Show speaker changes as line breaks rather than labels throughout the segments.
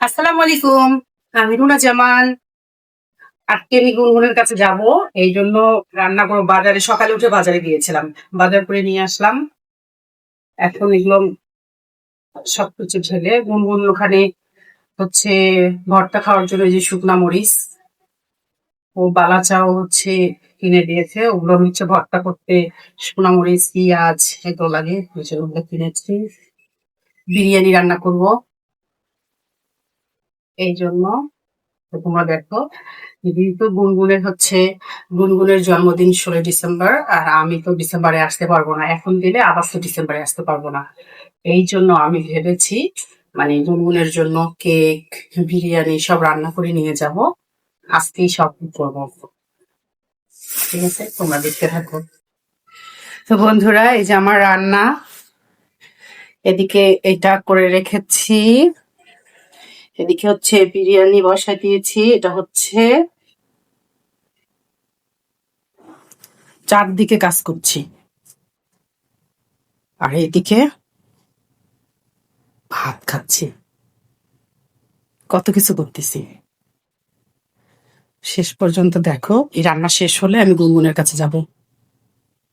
আসসালামু আলাইকুম। আমি রুনা জামান। আজকে আমি গুনগুনের কাছে যাব। এই জন্য রান্না করবো। বাজারে সকালে উঠে বাজারে গিয়েছিলাম, বাজার করে নিয়ে আসলাম। এখন এগুলো সবকিছু ঢেলে গুনগুন ওখানে হচ্ছে ভর্তা খাওয়ার জন্য এই যে শুকনা মরিচ ও বালা চাও হচ্ছে কিনে দিয়েছে। ওগুলো আমি হচ্ছে ভর্তা করতে শুকনা মরিচ পেঁয়াজ এগুলো লাগে, ওগুলো কিনেছি। বিরিয়ানি রান্না করব এই জন্য। তো তোমরা দেখো, যেহেতু গুনগুনের জন্মদিন 16 ডিসেম্বর, আর আমি তো ডিসেম্বরে আসতে পারবো না। এখন দিলে আবার তো ডিসেম্বরে আসতে পারবো না। এই জন্য আমি ভেবেছি মানে গুনগুনের জন্য কেক, বিরিয়ানি সব রান্না করে নিয়ে যাব। আজকেই সব করবো। ঠিক আছে, তোমরা দেখতে থাকো। তো বন্ধুরা, এই যে আমার রান্না, এদিকে এটা করে রেখেছি। এদিকে হচ্ছে বিরিয়ানি বসা দিয়েছি। এটা হচ্ছে চারদিকে কাজ করছি। আর এদিকে ভাত খাচ্ছি। কত কিছু করতেছি। শেষ পর্যন্ত দেখো। এই রান্না শেষ হলে আমি গুনগুনের কাছে যাব।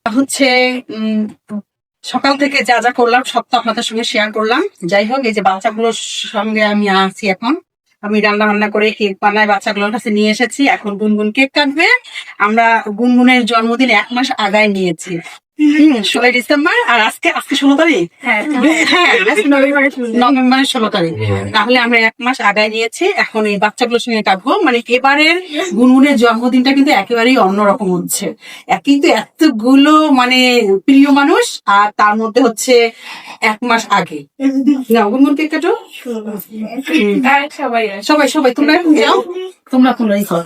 হচ্ছে উম সকাল থেকে যা যা করলাম সব তো আপনাদের সঙ্গে শেয়ার করলাম। যাই হোক, এই যে বাচ্চাগুলোর সঙ্গে আমি আছি এখন। আমি রান্না করে কেক বানাই, বাচ্চাগুলোর কাছে নিয়ে এসেছি। এখন গুনগুন কেক কাটবে। আমরা গুনগুনের জন্মদিন 1 মাস আগায় নিয়েছি। 16 ডিসেম্বর, আর আজকে 16 তারিখ। হ্যাঁ, নভেম্বরের 16 তারিখ। তাহলে আমরা 1 মাস আগায় নিয়েছি। এখন এই বাচ্চাগুলোর সঙ্গে কাটবো। মানে এবারের গুনগুনের জন্মদিনটা কিন্তু একেবারেই অন্যরকম হচ্ছে। কিন্তু এতগুলো মানে প্রিয় মানুষ, আর তার মধ্যে হচ্ছে 1 মাস আগে। না, গুনগুন কেক কাটো। সবাই সবাই তোমরা এখন যাও, তোমরাই খাও।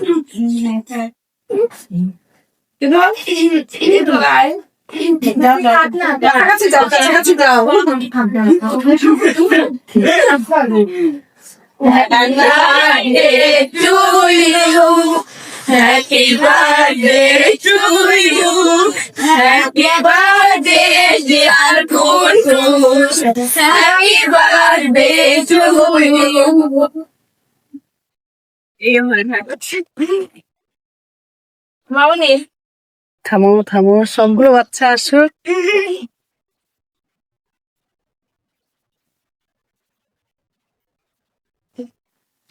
কাছাকাছি যাও, কাছাকাছি যাও। Happy birthday to you. Happy birthday, dear Kuntu. Happy birthday to you. মামনি, থামো থামো, সবগুলো বাচ্চা আসুক।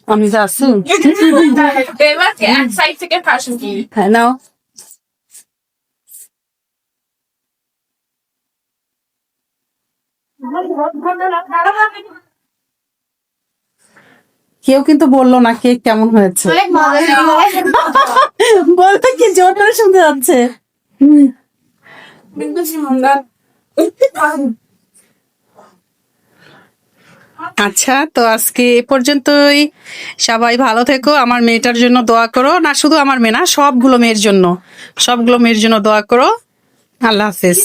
আমি যা আসু। হ্যাঁ, নাও। কেউ কিন্তু বললো না কেক কেমন হয়েছে। বলতে কি জোর করে শুনতে যাচ্ছে। আচ্ছা, তো আজকে এ পর্যন্তই। সবাই ভালো থেকো। আমার মেয়েটার জন্য দোয়া করো। না, শুধু আমার মেয়ে না, সবগুলো মেয়ের জন্য দোয়া করো। আল্লাহ হাফেজ।